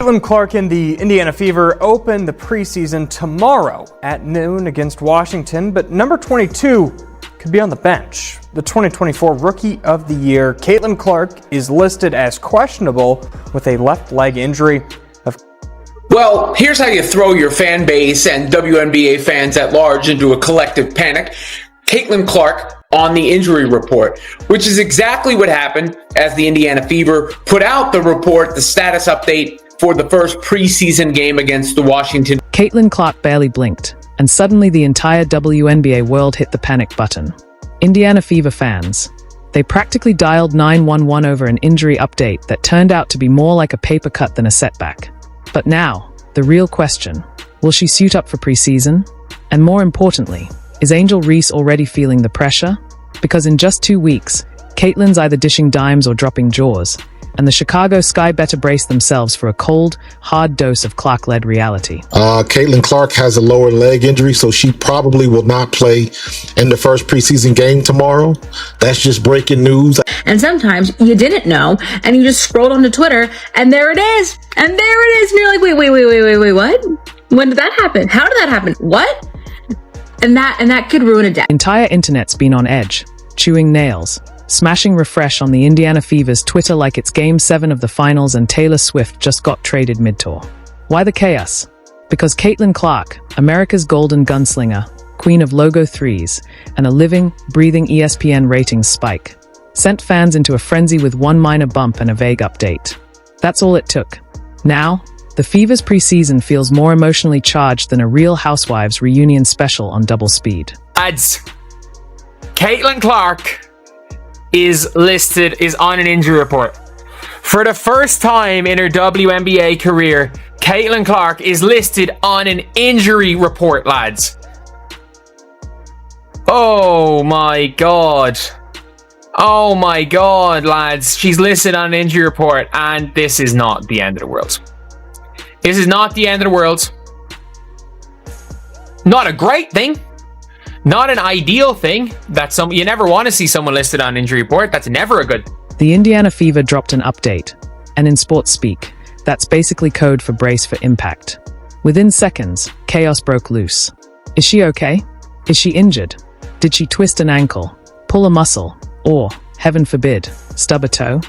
Caitlin Clark and the Indiana Fever open the preseason tomorrow at noon against Washington, but number 22 could be on the bench. The 2024 Rookie of the Year, Caitlin Clark, is listed as questionable with a left leg injury. Well, here's how you throw your fan base and WNBA fans at large into a collective panic. Caitlin Clark on the injury report, which is exactly what happened as the Indiana Fever put out the report, the status update for the first preseason game against the Washington. Caitlin Clark barely blinked, and suddenly the entire WNBA world hit the panic button. Indiana Fever fans, they practically dialed 911 over an injury update that turned out to be more like a paper cut than a setback. But now, the real question, will she suit up for preseason? And more importantly, is Angel Reese already feeling the pressure? Because in just 2 weeks, Caitlin's either dishing dimes or dropping jaws, and the Chicago Sky better brace themselves for a cold, hard dose of Clark-led reality. Caitlin Clark has a lower leg injury, so she probably will not play in the first preseason game tomorrow. That's just breaking news. And sometimes you didn't know, and you just scrolled onto Twitter, and there it is. And there it is. And you're like, wait, what? When did that happen? How did that happen? What? And that could ruin a day. Entire internet's been on edge, chewing nails, smashing refresh on the Indiana Fever's Twitter like it's Game 7 of the finals and Taylor Swift just got traded mid-tour. Why the chaos? Because Caitlin Clark, America's golden gunslinger, queen of logo threes, and a living, breathing ESPN ratings spike, sent fans into a frenzy with one minor bump and a vague update. That's all it took. Now, the Fever's preseason feels more emotionally charged than a Real Housewives reunion special on double speed. Ads. Caitlin Clark is on an injury report. For the first time in her WNBA career, Caitlin Clark is listed on an injury report, lads. Oh my god. Oh my god, lads. She's listed on an injury report, and this is not the end of the world. This is not the end of the world. Not a great thing. Not an ideal thing. You never want to see someone listed on an injury report. That's never a good. The Indiana Fever dropped an update, and in sports speak, that's basically code for brace for impact. Within seconds, chaos broke loose. Is she okay? Is she injured? Did she twist an ankle, pull a muscle, or, heaven forbid, stub a toe?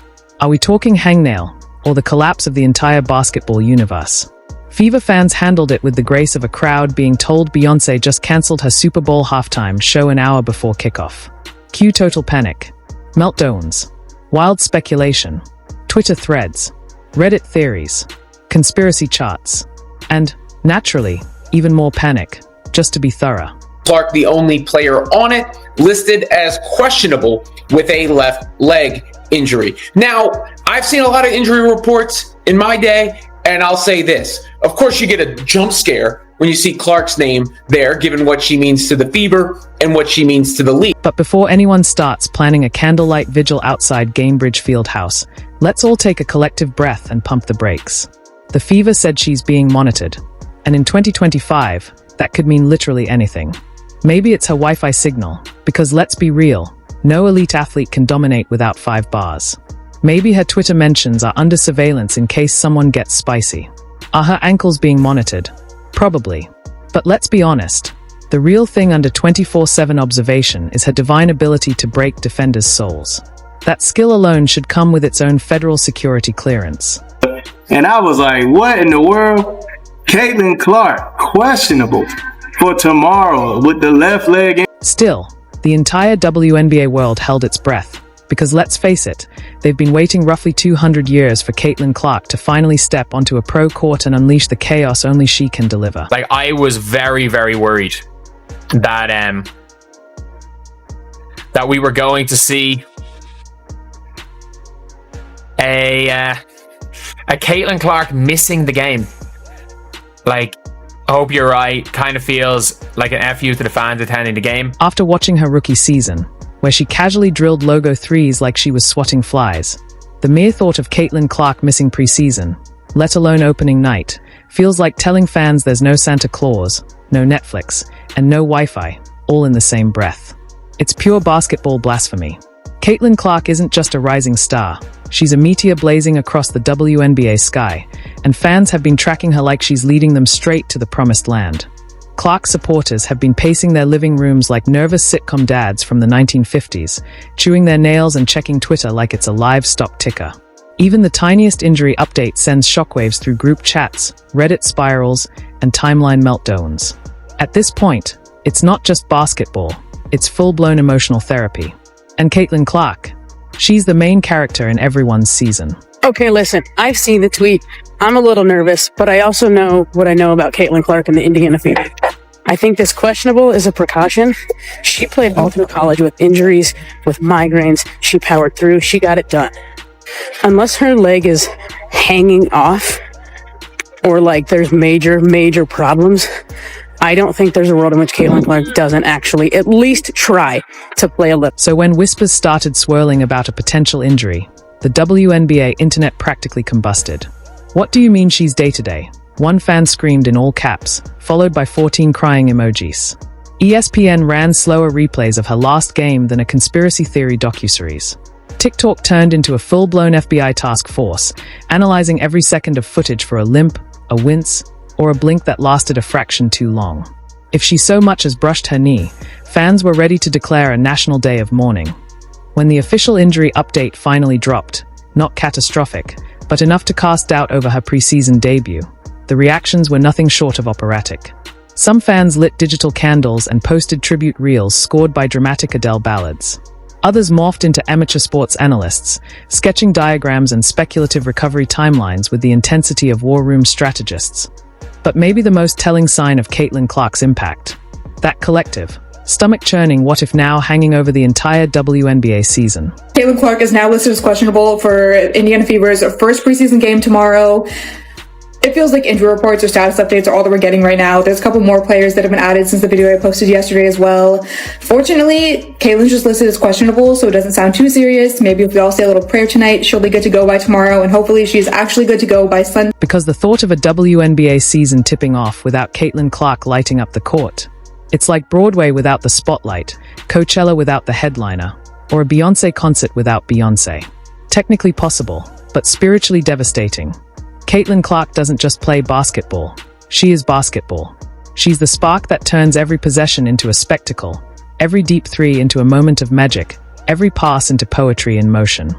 Are we talking hangnail, or the collapse of the entire basketball universe? Fever fans handled it with the grace of a crowd being told Beyoncé just cancelled her Super Bowl halftime show an hour before kickoff. Cue total panic, meltdowns, wild speculation, Twitter threads, Reddit theories, conspiracy charts, and, naturally, even more panic, just to be thorough. Clark, the only player on it, listed as questionable with a left leg injury. Now, I've seen a lot of injury reports in my day, and I'll say this. Of course, you get a jump scare when you see Clark's name there, given what she means to the Fever and what she means to the league. But before anyone starts planning a candlelight vigil outside Gainbridge Fieldhouse, let's all take a collective breath and pump the brakes. The Fever said she's being monitored, and in 2025, that could mean literally anything. Maybe it's her Wi-Fi signal, because let's be real, no elite athlete can dominate without 5 bars. Maybe her Twitter mentions are under surveillance in case someone gets spicy. Are her ankles being monitored? Probably. But let's be honest, the real thing under 24/7 observation is her divine ability to break defenders' souls. That skill alone should come with its own federal security clearance. And I was like, what in the world? Caitlin Clark, questionable for tomorrow with the left leg. Still, the entire WNBA world held its breath, because let's face it, they've been waiting roughly 200 years for Caitlin Clark to finally step onto a pro court and unleash the chaos only she can deliver. Like, I was very, very worried that we were going to see a Caitlin Clark missing the game. Like, I hope you're right. Kind of feels like an FU to the fans attending the game. After watching her rookie season, where she casually drilled logo threes like she was swatting flies, the mere thought of Caitlin Clark missing preseason, let alone opening night, feels like telling fans there's no Santa Claus, no Netflix, and no Wi-Fi, all in the same breath. It's pure basketball blasphemy. Caitlin Clark isn't just a rising star, She's a meteor blazing across the WNBA sky, and fans have been tracking her like she's leading them straight to the promised land. Clark supporters have been pacing their living rooms like nervous sitcom dads from the 1950s, chewing their nails and checking Twitter like it's a live stock ticker. Even the tiniest injury update sends shockwaves through group chats, Reddit spirals, and timeline meltdowns. At this point, it's not just basketball, it's full-blown emotional therapy. And Caitlin Clark, she's the main character in everyone's season. Okay, listen, I've seen the tweet. I'm a little nervous, but I also know what I know about Caitlin Clark and the Indiana Fever. I think this questionable is a precaution. She played all through college with injuries, with migraines. She powered through. She got it done. Unless her leg is hanging off or like there's major problems, I don't think there's a world in which Caitlin Clark doesn't actually at least try to play a little. So when whispers started swirling about a potential injury, the WNBA internet practically combusted. What do you mean she's day-to-day? One fan screamed in all caps, followed by 14 crying emojis. ESPN ran slower replays of her last game than a conspiracy theory docuseries. TikTok turned into a full-blown FBI task force, analyzing every second of footage for a limp, a wince, or a blink that lasted a fraction too long. If she so much as brushed her knee, fans were ready to declare a national day of mourning. When the official injury update finally dropped, not catastrophic, but enough to cast doubt over her preseason debut, the reactions were nothing short of operatic. Some fans lit digital candles and posted tribute reels scored by dramatic Adele ballads. Others morphed into amateur sports analysts, sketching diagrams and speculative recovery timelines with the intensity of war room strategists. But maybe the most telling sign of Caitlin Clark's impact, that collective, stomach-churning what if now hanging over the entire WNBA season. Caitlin Clark is now listed as questionable for Indiana Fever's first preseason game tomorrow. It feels like injury reports or status updates are all that we're getting right now. There's a couple more players that have been added since the video I posted yesterday as well. Fortunately, Caitlin's just listed as questionable, so it doesn't sound too serious. Maybe if we all say a little prayer tonight, she'll be good to go by tomorrow, and hopefully she's actually good to go by Sunday. Because the thought of a WNBA season tipping off without Caitlin Clark lighting up the court, it's like Broadway without the spotlight, Coachella without the headliner, or a Beyoncé concert without Beyoncé. Technically possible, but spiritually devastating. Caitlin Clark doesn't just play basketball. She is basketball. She's the spark that turns every possession into a spectacle, every deep three into a moment of magic, every pass into poetry in motion.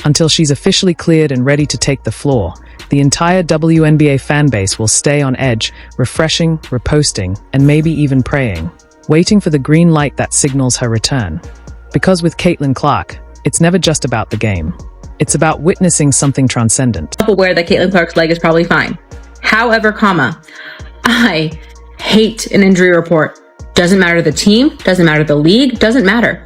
Until she's officially cleared and ready to take the floor, the entire WNBA fanbase will stay on edge, refreshing, reposting, and maybe even praying, waiting for the green light that signals her return. Because with Caitlin Clark, it's never just about the game. It's about witnessing something transcendent. Aware that Caitlin Clark's leg is probably fine. However, I hate an injury report. Doesn't matter to the team, doesn't matter to the league, doesn't matter.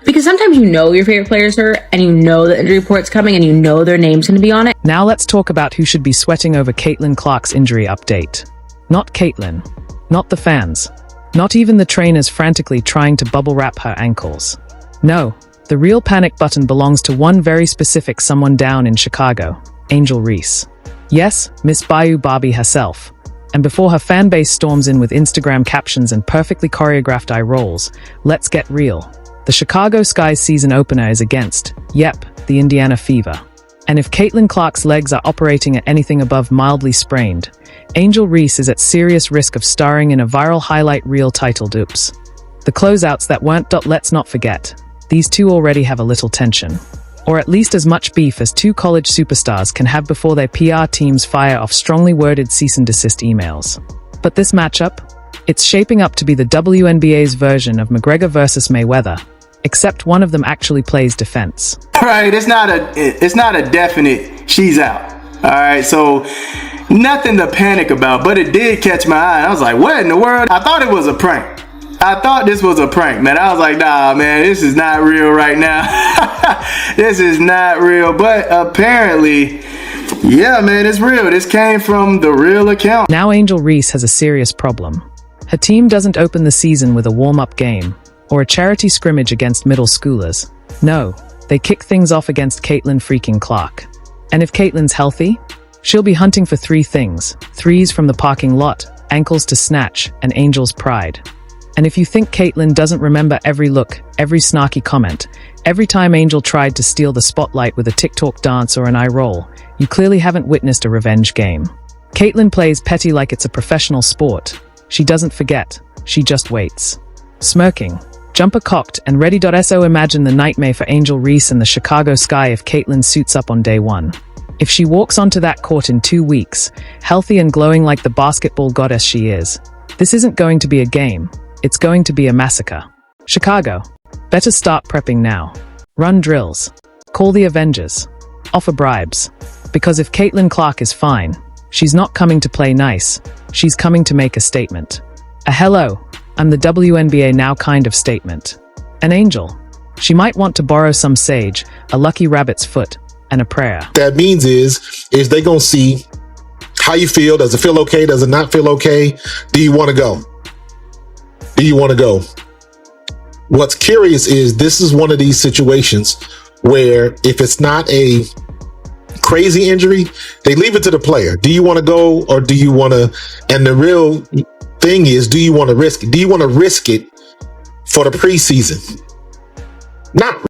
Because sometimes you know your favorite player's hurt, and you know the injury report's coming, and you know their name's going to be on it. Now let's talk about who should be sweating over Caitlin Clark's injury update. Not Caitlin, not the fans, not even the trainers frantically trying to bubble wrap her ankles. No. The real panic button belongs to one very specific someone down in Chicago, Angel Reese. Yes, Miss Bayou Barbie herself. And before her fanbase storms in with Instagram captions and perfectly choreographed eye rolls, let's get real. The Chicago Sky's season opener is against, the Indiana Fever. And if Caitlin Clark's legs are operating at anything above mildly sprained, Angel Reese is at serious risk of starring in a viral highlight reel titled Oops. The closeouts that weren't. Let's not forget. These two already have a little tension. Or at least as much beef as two college superstars can have before their PR teams fire off strongly worded cease and desist emails. But this matchup? It's shaping up to be the WNBA's version of McGregor versus Mayweather, except one of them actually plays defense. Right, it's not a definite she's out. All right, so nothing to panic about, but it did catch my eye. I was like, what in the world? I thought it was a prank. I thought this was a prank, man. I was like, nah, man, this is not real right now. This is not real. But apparently, yeah, man, it's real. This came from the real account. Now Angel Reese has a serious problem. Her team doesn't open the season with a warm-up game or a charity scrimmage against middle schoolers. No, they kick things off against Caitlin freaking Clark. And if Caitlin's healthy, she'll be hunting for three things: threes from the parking lot, ankles to snatch, and Angel's pride. And if you think Caitlyn doesn't remember every look, every snarky comment, every time Angel tried to steal the spotlight with a TikTok dance or an eye roll, you clearly haven't witnessed a revenge game. Caitlyn plays petty like it's a professional sport. She doesn't forget. She just waits. Smirking, jumper cocked, and ready.so imagine the nightmare for Angel Reese and the Chicago Sky if Caitlyn suits up on day one. If she walks onto that court in 2 weeks, healthy and glowing like the basketball goddess she is, this isn't going to be a game. It's going to be a massacre. Chicago, better start prepping now. Run drills. Call the Avengers. Offer bribes. Because if Caitlyn Clark is fine, she's not coming to play nice. She's coming to make a statement. A hello, I'm the WNBA now kind of statement. An angel. She might want to borrow some sage, a lucky rabbit's foot, and a prayer. That means is they going to see how you feel. Does it feel okay? Does it not feel okay? Do you want to go? Do you want to go? What's curious is this is one of these situations where if it's not a crazy injury, they leave it to the player. Do you want to go or do you want to? And the real thing is, do you want to risk it? Do you want to risk it for the preseason? Not